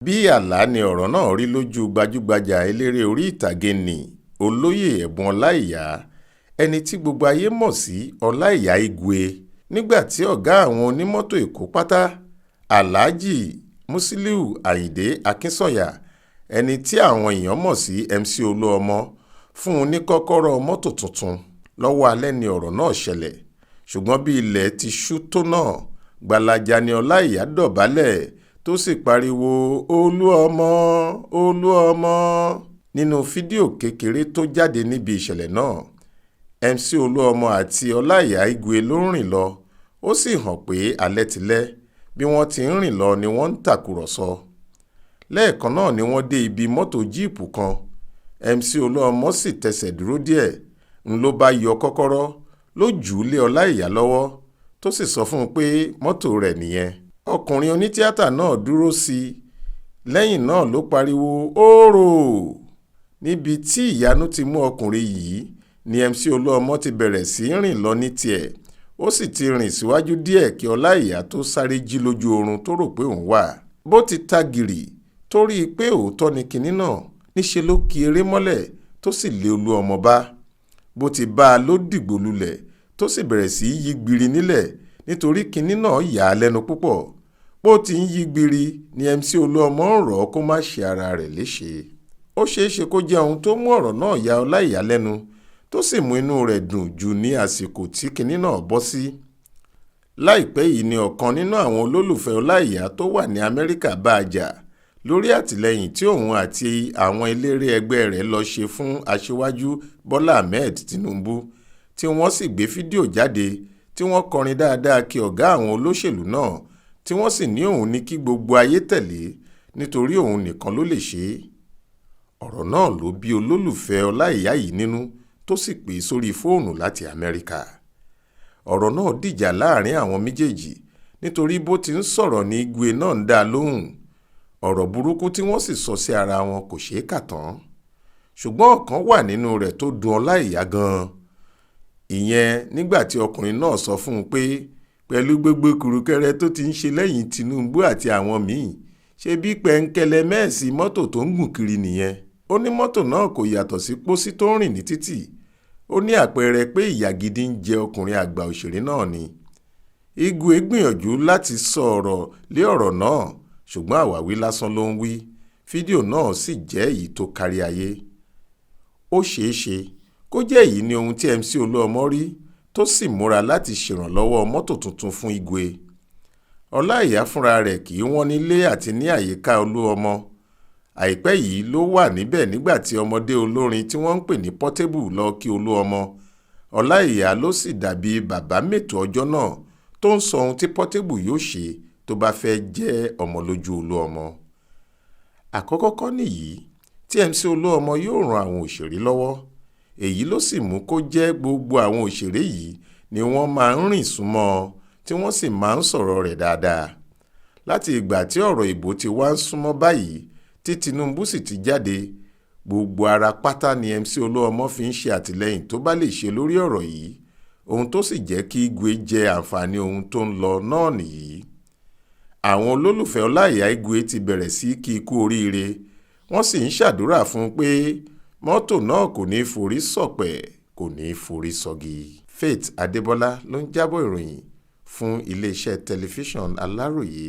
bí àlá ni ọ̀rọ̀ náà rí lójú gbajúgbajà eléré orí ìtàgé nni olóyè ẹ̀bùn ọláìyá ẹni tí gbogbo ayé mọ̀ sí ọláìyá igwe nígbà tí ọ̀gá àwọn onímọ́tò èkó pátá aláàjì musiliu ayinde akínsọ̀yà ẹni tí àwọn èèyàn mọ̀ sí mc olúọmọ fún un ní kọ́kọ́rọ́ mọ́tò tuntun lọ́wọ́ alẹ́ ni ọ̀rọ̀ náà ṣẹlẹ̀ ṣùgbọ́n bí ilẹ̀ ti ṣú tó náà gbalaja ni ọláìyá dọ̀bálẹ̀ tó sì pariwo olúọmọ olúọmọ nínú fídíò kékeré tó jáde níbi ìṣẹ̀lẹ̀ náà. mc olúọmọ àti ọláìyá igwe ló ń rìn lọ ó sì hàn pé alẹ́ ti lẹ́ bí wọ́n ti ń rìn lọ ni wọ́n ń tàkùrọ̀sọ. lẹ́ẹ̀kan náà ni wọ́n dé ibi mọ́tò jíìpù kan mc olúọmọ sì tẹsẹ̀ dúró díẹ̀ ń ló bá yọ kọ́kọ́rọ́ ló jù ú lé ọláìyá lọ́wọ́ tó sì sọ fún un pé mọ́tò rẹ̀ nìyẹn. ọkùnrin onítíátà náà dúró sí i lẹ́yìn náà ló pariwo oòrò níbi tí ìyanu ti mú ọkùnrin yìí ni mc olúọmọ ti bẹ̀rẹ̀ sí í rìn lọ ní tiẹ̀ ó sì ti rìn síwájú díẹ̀ kí ọláìyá tó sáré jí lójú oorun tó rò pé òun wà. bó ti ta gìrì tó rí i pé òótọ́ ni kinní náà níṣe ló ki eré mọ́lẹ̀ tó sì lé olúọmọ bá. bó ti bá a ló dìgbò lulẹ̀ tó sì bẹ̀rẹ̀ sí í yí gbiri nílẹ̀ nítorí kinní náà yà á lẹ́nu púpọ̀. bó ti ń yí gbiri ni mc olúọmọ ń rọ̀ ọ́ kó má ṣe ara rẹ̀ léṣe. ó ṣeéṣe kó jẹ́ ohun tó mú ọ̀rọ̀ náà ya ọláìyá lẹ́nu tó sì mú inú rẹ̀ dùn jù ní àsìkò tí kinní náà bọ́ sí. láìpẹ́ yìí ni ọ̀kan nínú àwọn olólùfẹ́ ọláìyá tó wà ní amẹ́ríkà bá a jà lórí àtìlẹ́yìn tí òun àti àwọn eléré ẹgbẹ́ rẹ̀ lọ ṣe fún aṣíwájú bọ́lá ahmed tinubu tí wọ́n sì gbé fídíò jáde tí wọ́n kọrin dáadáa kí ọ̀gá àwọn olóṣèlú náà tí wọ́n sì ní òun ní kí gbogbo ayé tẹ̀lé nítorí òun nìkan ló lè ṣe é. ọ̀rọ̀ náà ló bí olólùfẹ́ ọláìyá yìí nínú tó sì pè é sórí fóònù láti amẹ́ríkà. ọ̀rọ̀ náà dìjà láàrin àwọn méjèèjì nítorí bó ti ń sọ̀rọ̀ ní igwe náà ń dá a lóhùn. ọ̀rọ̀ burúkú tí wọ́n sì sọ sí ara wọn kò ṣeé kà tán. ṣùgbọ́n ọ̀kan wà nínú rẹ̀ tó dùn ọláìyá gan-an. ìyẹn nígbà tí ọkùnrin náà sọ fún un pé pẹ̀lú gbogbo kùrùkẹrẹ tó ti ń ṣe lẹ́yìn tinubu àti àwọn míì ṣe bí pẹ̀ǹkẹ̀lẹ̀ mẹ́ẹ̀sì mọ́tò tó ń gùn kiri nìyẹn. ó ní mọ́tò náà kò yàtọ̀ sí pósí tó ń rìn ní títì. ó ní àpẹẹrẹ pé ìyà gidi ń jẹ ọkùnrin àgbà òṣèré náà ni. igwe gbìyànjú láti sọ ọ̀rọ̀ lé ọ̀rọ̀ náà ṣùgbọ́n àwáwí lásán ló ń wí. fídíò náà sì jẹ́ èyí tó kárí ayé. ó ṣeé ṣe kó jẹ́ èyí ni ohun tí mc olúọmọ rí tó sì múra láti ṣèrànlọ́wọ́ mọ́tò tuntun fún igwe. ọláìyá fúnra rẹ̀ kì í wọ́n nílé àti ní àyíká olúọmọ. àìpẹ́ yìí ló wà níbẹ̀ nígbà tí ọmọdé olórin tí wọ́n ń pè ní Portable lọ kí olúọmọ. ọláìyá ló sì dàbí bàbá mẹ́tò ọjọ́ náà tó ń sọ ohun tí Portable yóò ṣe tó bá fẹ́ jẹ́ ọmọ lójú olúọmọ. àkọ́kọ́ kọ́ nìyí tí mc olúọmọ yóò ran àwọn òṣèré lọ́wọ́. èyí ló sì mú kó jẹ́ gbogbo àwọn òṣèré yìí ni wọ́n máa ń rìn súnmọ́ tí wọ́n sì máa ń sọ̀rọ̀ rẹ̀ dáadáa. láti ìgbà tí ọ̀rọ̀ ìbò ti wá ń súnmọ́ báyìí tí tinubu sì ti jáde gbogbo ara pátá ni mc olúọmọ fi ń ṣe àtìlẹ́yìn tó bá lè ṣe lórí ọ̀rọ̀ yìí ohun tó sì jẹ́ kí igwe jẹ àǹfààní ohun tó ń lọ náà nìyí. àwọn olólùfẹ́ ọláìyá igwe ti bẹ̀rẹ̀ sí kí i kú oríire wọ́n sì ń ṣàdúrà fún un pé mọ́tò náà kò ní forí sọ̀pẹ̀ kò ní forí sọ́gi. Faith Adébọ́lá ló ń jábọ̀ ìròyìn fún iléeṣẹ́ tẹlifíṣàn Aláròyé.